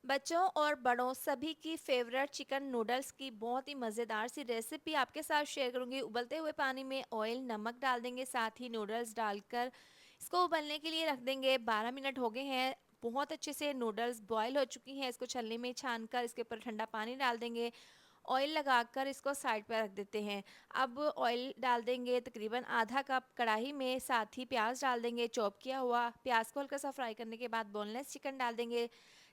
बच्चों और बड़ों सभी की फेवरेट चिकन नूडल्स की बहुत ही मज़ेदार सी रेसिपी आपके साथ शेयर करूंगी। उबलते हुए पानी में ऑयल नमक डाल देंगे, साथ ही नूडल्स डालकर इसको उबलने के लिए रख देंगे। 12 मिनट हो गए हैं, बहुत अच्छे से नूडल्स बॉईल हो चुकी हैं। इसको छलनी में छान कर इसके ऊपर ठंडा पानी डाल देंगे। ऑयल लगाकर इसको साइड पर रख देते हैं। अब ऑयल डाल देंगे तकरीबन आधा कप कढ़ाई में, साथ ही प्याज डाल देंगे चॉप किया हुआ। प्याज को हल्का सा फ्राई करने के बाद बोनलेस चिकन डाल देंगे।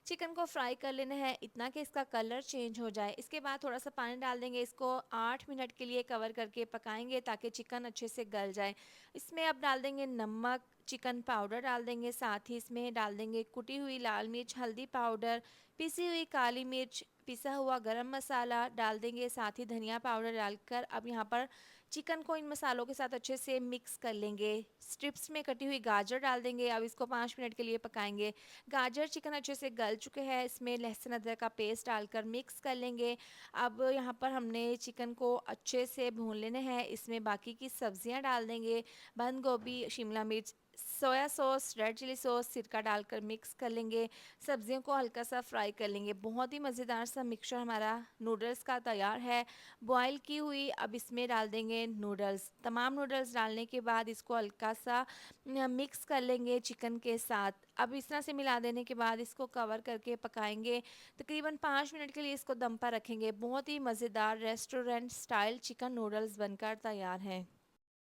चिकन को फ्राई कर लेना है इतना कि इसका कलर चेंज हो जाए। इसके बाद थोड़ा सा पानी डाल देंगे, इसको 8 मिनट के लिए कवर करके पकाएंगे ताकि चिकन अच्छे से गल जाए। इसमें अब डाल देंगे नमक, चिकन पाउडर डाल देंगे, साथ ही इसमें डाल देंगे कुटी हुई लाल मिर्च, हल्दी पाउडर, पिसी हुई काली मिर्च, पिसा हुआ गरम मसाला डाल देंगे, साथ ही धनिया पाउडर डालकर अब यहाँ पर चिकन को इन मसालों के साथ अच्छे से मिक्स कर लेंगे। स्ट्रिप्स में कटी हुई गाजर डाल देंगे। अब इसको 5 मिनट के लिए पकाएंगे। गाजर चिकन अच्छे से गल चुके हैं, इसमें लहसुन अदरक का पेस्ट डालकर मिक्स कर लेंगे। अब यहाँ पर हमने चिकन को अच्छे से भून लेना है। इसमें बाकी की सब्जियाँ डाल देंगे, बंद गोभी, शिमला मिर्च, soya sauce, red chilli sauce, सिरका डालकर मिक्स कर लेंगे। सब्जियों को हल्का सा फ्राई कर लेंगे। बहुत ही मज़ेदार सा मिक्सचर हमारा नूडल्स का तैयार है, बॉईल की हुई। अब इसमें डाल देंगे नूडल्स। तमाम नूडल्स डालने के बाद इसको हल्का सा मिक्स कर लेंगे चिकन के साथ। अब इस तरह से मिला देने के बाद इसको कवर करके पकाएंगे। तकरीबन 5 मिनट के लिए इसको दम पर रखेंगे। बहुत ही मज़ेदार रेस्टोरेंट स्टाइल चिकन नूडल्स बनकर तैयार हैं।